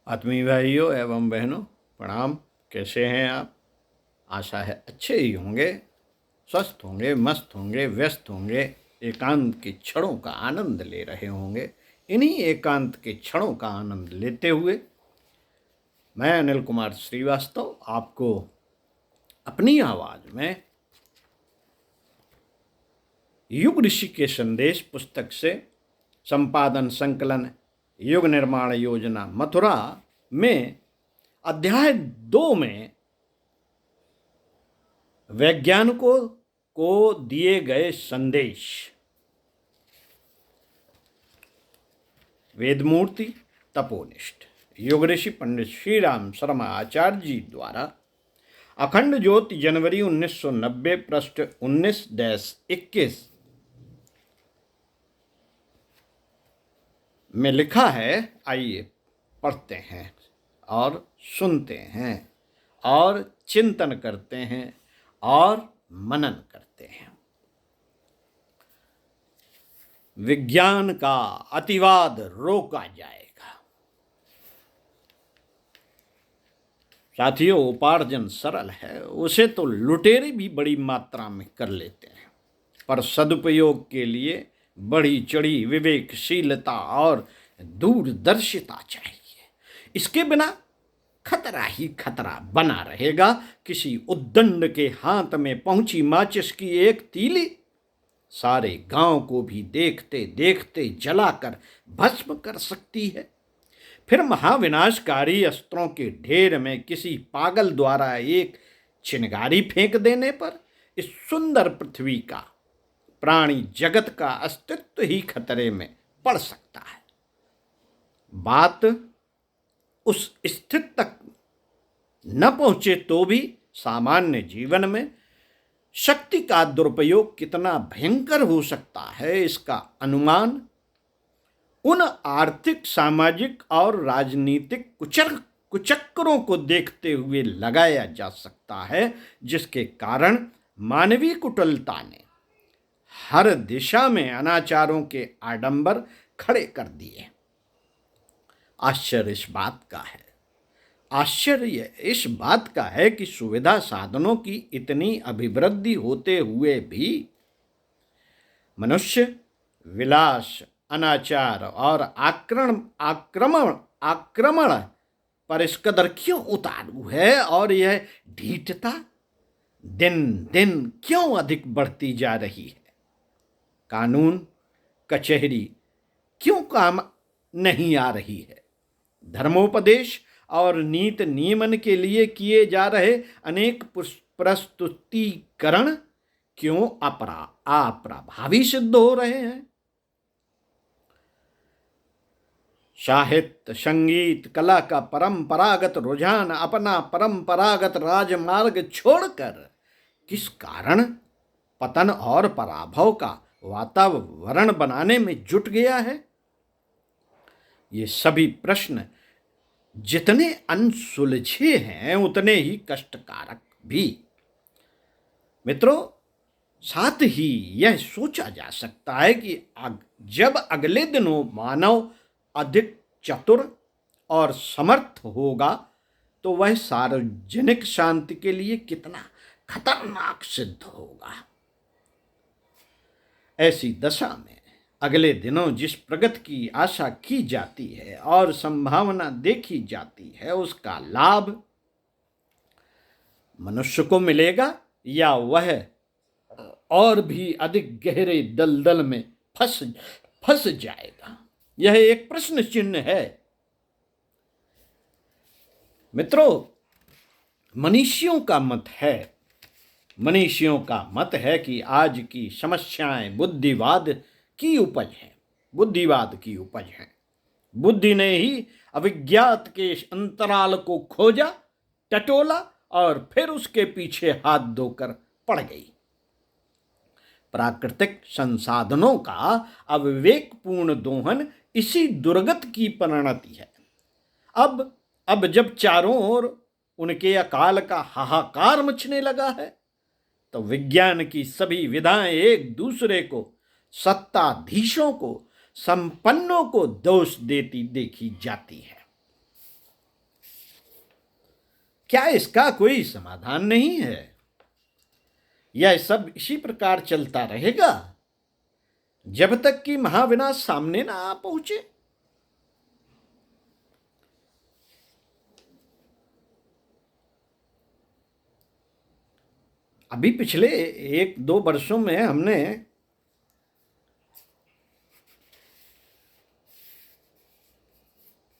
आत्मीय भाइयों एवं बहनों, प्रणाम। कैसे हैं आप? आशा है अच्छे ही होंगे, स्वस्थ होंगे, मस्त होंगे, व्यस्त होंगे, एकांत के क्षणों का आनंद ले रहे होंगे। इन्हीं एकांत के क्षणों का आनंद लेते हुए मैं अनिल कुमार श्रीवास्तव आपको अपनी आवाज़ में युग ऋषि के संदेश पुस्तक से संपादन संकलन युग निर्माण योजना मथुरा में अध्याय 2 में वैज्ञानिकों को दिए गए संदेश, वेदमूर्ति तपोनिष्ठ युग ऋषि पंडित श्री राम शर्मा आचार्य जी द्वारा अखंड ज्योति जनवरी 1990 पृष्ठ 19-21 में लिखा है। आइए पढ़ते हैं और सुनते हैं और चिंतन करते हैं और मनन करते हैं। विज्ञान का अतिवाद रोका जाएगा। साथियों, उपार्जन सरल है, उसे तो लुटेरे भी बड़ी मात्रा में कर लेते हैं, पर सदुपयोग के लिए बड़ी चढ़ी विवेकशीलता और दूरदर्शिता चाहिए। इसके बिना खतरा ही खतरा बना रहेगा। किसी उद्दंड के हाथ में पहुंची माचिस की एक तीली सारे गांव को भी देखते देखते जलाकर भस्म कर सकती है। फिर महाविनाशकारी अस्त्रों के ढेर में किसी पागल द्वारा एक चिनगारी फेंक देने पर इस सुंदर पृथ्वी का, प्राणी जगत का अस्तित्व ही खतरे में पड़ सकता है। बात उस स्थिति तक न पहुंचे तो भी सामान्य जीवन में शक्ति का दुरुपयोग कितना भयंकर हो सकता है, इसका अनुमान उन आर्थिक, सामाजिक और राजनीतिक कुचक्करों को देखते हुए लगाया जा सकता है, जिसके कारण मानवीय कुटिलता ने हर दिशा में अनाचारों के आडंबर खड़े कर दिए। आश्चर्य इस बात का है कि सुविधा साधनों की इतनी अभिवृद्धि होते हुए भी मनुष्य विलास, अनाचार और आक्रमण पर इस कदर क्यों उतारू है, और यह ढीठता दिन दिन क्यों अधिक बढ़ती जा रही है। कानून कचहरी क्यों काम नहीं आ रही है। धर्मोपदेश और नीति नियमन के लिए किए जा रहे अनेक प्रस्तुतिकरण क्यों अप्रभावी सिद्ध हो रहे हैं। साहित्य, संगीत, कला का परंपरागत रुझान अपना परंपरागत राजमार्ग छोड़कर किस कारण पतन और पराभव का वातावरण बनाने में जुट गया है। ये सभी प्रश्न जितने अनसुलझे हैं उतने ही कष्टकारक भी। मित्रों, साथ ही यह सोचा जा सकता है कि जब अगले दिनों मानव अधिक चतुर और समर्थ होगा तो वह सार्वजनिक शांति के लिए कितना खतरनाक सिद्ध होगा। ऐसी दशा में अगले दिनों जिस प्रगति की आशा की जाती है और संभावना देखी जाती है, उसका लाभ मनुष्य को मिलेगा या वह और भी अधिक गहरे दलदल में फंस जाएगा। यह एक प्रश्न चिन्ह है। मित्रों, मनीषियों का मत है कि आज की समस्याएं बुद्धिवाद की उपज है। बुद्धि ने ही अविज्ञात के अंतराल को खोजा, टटोला और फिर उसके पीछे हाथ धोकर पड़ गई। प्राकृतिक संसाधनों का अविवेकपूर्ण दोहन इसी दुर्गत की परिणति है। अब जब चारों ओर उनके अकाल का हाहाकार मचने लगा है, तो विज्ञान की सभी विधाएं एक दूसरे को, सत्ताधीशों को, संपन्नों को दोष देती देखी जाती है। क्या इसका कोई समाधान नहीं है? यह सब इसी प्रकार चलता रहेगा जब तक कि महाविनाश सामने ना आ पहुंचे। अभी पिछले 1-2 वर्षों में हमने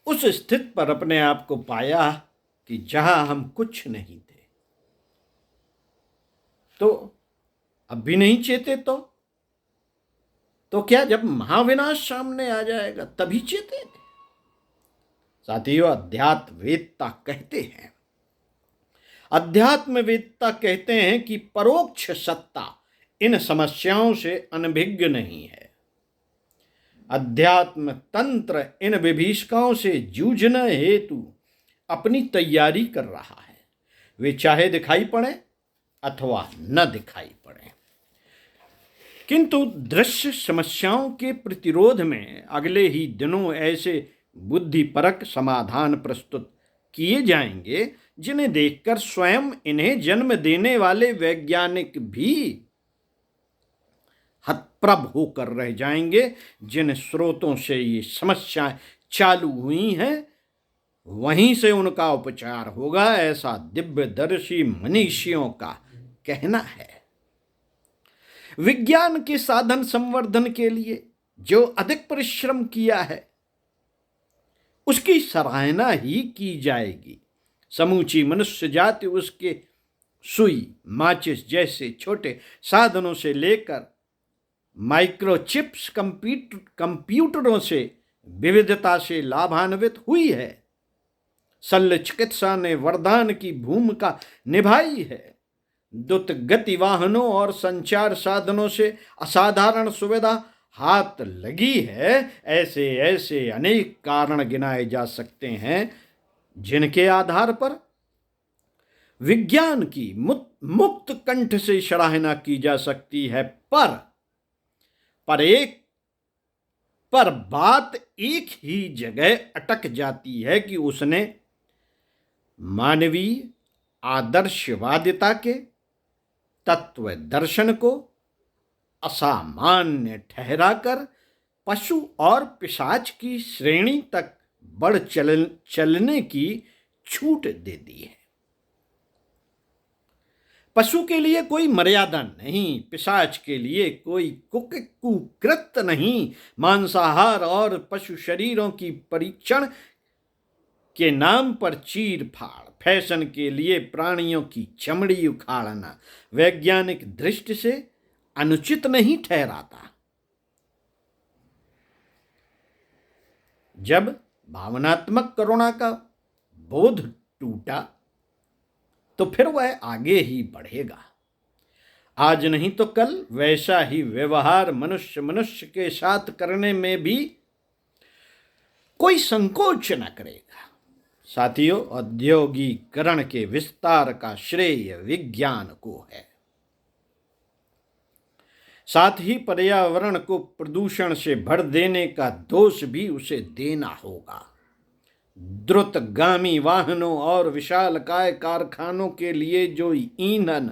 उस स्थिति पर अपने आप को पाया कि जहां हम कुछ नहीं थे। तो अब भी नहीं चेते तो क्या जब महाविनाश सामने आ जाएगा तभी चेतेंगे? साथियों, अध्यात्मवेत्ता कहते हैं कि परोक्ष सत्ता इन समस्याओं से अनभिज्ञ नहीं है। अध्यात्म तंत्र इन विभीषिकाओं से जूझने हेतु अपनी तैयारी कर रहा है, वे चाहे दिखाई पड़े अथवा न दिखाई पड़े। किंतु दृश्य समस्याओं के प्रतिरोध में अगले ही दिनों ऐसे बुद्धिपरक समाधान प्रस्तुत किए जाएंगे जिन्हें देखकर स्वयं इन्हें जन्म देने वाले वैज्ञानिक भी हतप्रभ होकर रह जाएंगे। जिन स्रोतों से ये समस्याएं चालू हुई हैं वहीं से उनका उपचार होगा, ऐसा दिव्यदर्शी मनीषियों का कहना है। विज्ञान के साधन संवर्धन के लिए जो अधिक परिश्रम किया है उसकी सराहना ही की जाएगी। समूची मनुष्य जाति उसके सुई, माचिस जैसे छोटे साधनों से लेकर माइक्रोचिप्स, कंप्यूटरों से विविधता से लाभान्वित हुई है। शल्य चिकित्सा ने वरदान की भूमिका निभाई है। द्रुत गति वाहनों और संचार साधनों से असाधारण सुविधा हाथ लगी है। ऐसे ऐसे अनेक कारण गिनाए जा सकते हैं जिनके आधार पर विज्ञान की मुक्त कंठ से सराहना की जा सकती है। पर बात एक ही जगह अटक जाती है कि उसने मानवीय आदर्शवादिता के तत्व दर्शन को असामान्य ठहराकर पशु और पिशाच की श्रेणी तक बढ़ चलने की छूट दे दी है। पशु के लिए कोई मर्यादा नहीं, पिशाच के लिए कोई कुकृत्य नहीं। मांसाहार और पशु शरीरों की परीक्षण के नाम पर चीर फाड़, फैशन के लिए प्राणियों की चमड़ी उखाड़ना वैज्ञानिक दृष्टि से अनुचित नहीं ठहराता। जब भावनात्मक करुणा का बोध टूटा तो फिर वह आगे ही बढ़ेगा। आज नहीं तो कल वैसा ही व्यवहार मनुष्य मनुष्य के साथ करने में भी कोई संकोच न करेगा। साथियों, औद्योगिकरण के विस्तार का श्रेय विज्ञान को है। साथ ही पर्यावरण को प्रदूषण से भर देने का दोष भी उसे देना होगा। द्रुतगामी वाहनों और विशालकाय कारखानों के लिए जो ईंधन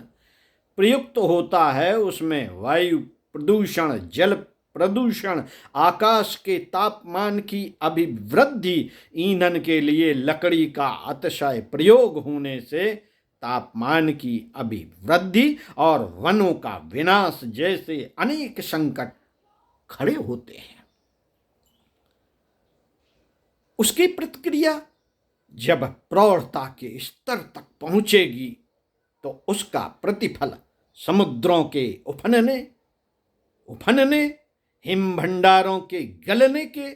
प्रयुक्त होता है उसमें वायु प्रदूषण, जल प्रदूषण, आकाश के तापमान की अभिवृद्धि, ईंधन के लिए लकड़ी का अतिशय प्रयोग होने से तापमान की अभिवृद्धि और वनों का विनाश जैसे अनेक संकट खड़े होते हैं। उसकी प्रतिक्रिया जब प्रौढ़ता के स्तर तक पहुंचेगी तो उसका प्रतिफल समुद्रों के उफनने, हिम भंडारों के गलने के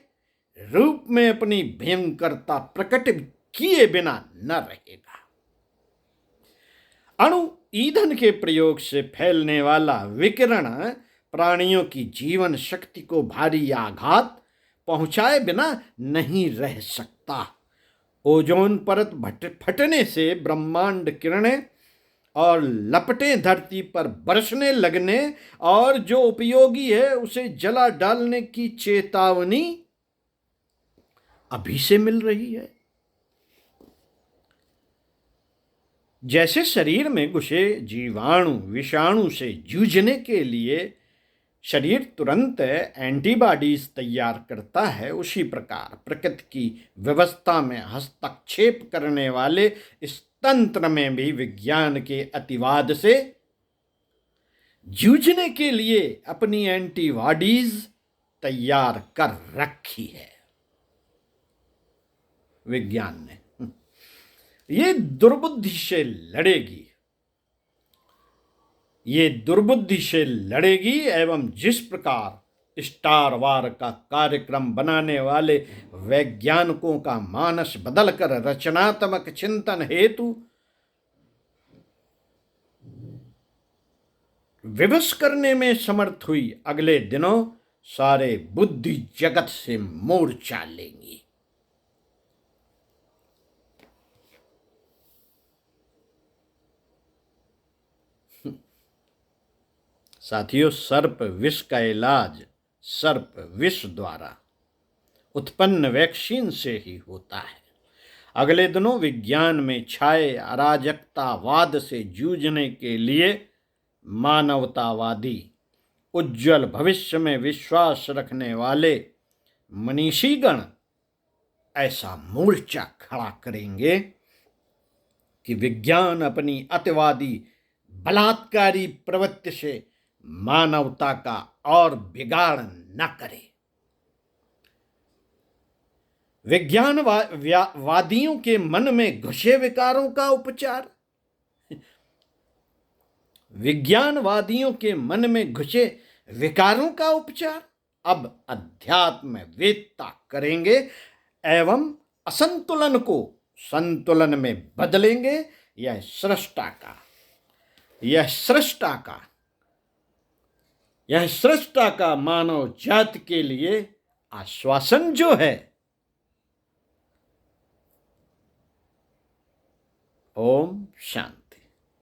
रूप में अपनी भयंकरता प्रकट किए बिना न रहेगा। अणु ईंधन के प्रयोग से फैलने वाला विकिरण प्राणियों की जीवन शक्ति को भारी आघात पहुंचाए बिना नहीं रह सकता। ओजोन परत फटने से ब्रह्मांड किरणें और लपटें धरती पर बरसने लगने और जो उपयोगी है उसे जला डालने की चेतावनी अभी से मिल रही है। जैसे शरीर में घुसे जीवाणु विषाणु से जूझने के लिए शरीर तुरंत एंटीबॉडीज तैयार करता है, उसी प्रकार प्रकृति की व्यवस्था में हस्तक्षेप करने वाले इस तंत्र में भी विज्ञान के अतिवाद से जूझने के लिए अपनी एंटीबॉडीज तैयार कर रखी है विज्ञान ने। ये दुर्बुद्धि से लड़ेगी, ये दुर्बुद्धि से लड़ेगी एवं जिस प्रकार स्टार वार का कार्यक्रम बनाने वाले वैज्ञानिकों का मानस बदलकर रचनात्मक चिंतन हेतु विवश करने में समर्थ हुई, अगले दिनों सारे बुद्धि जगत से मोर्चा लेंगी। साथियों, सर्प विष का इलाज सर्प विष द्वारा उत्पन्न वैक्सीन से ही होता है। अगले दिनों विज्ञान में छाए अराजकतावाद से जूझने के लिए मानवतावादी, उज्जवल भविष्य में विश्वास रखने वाले मनीषीगण ऐसा मोर्चा खड़ा करेंगे कि विज्ञान अपनी अतिवादी बलात्कारी प्रवृत्ति से मानवता का और बिगाड़ न करे। विज्ञानवादियों के मन में घुसे विकारों का उपचार, विज्ञानवादियों के मन में घुसे विकारों का उपचार अब अध्यात्म वेदता करेंगे एवं असंतुलन को संतुलन में बदलेंगे। यह सृष्टा का मानव जाति के लिए आश्वासन जो है। ओम शांति।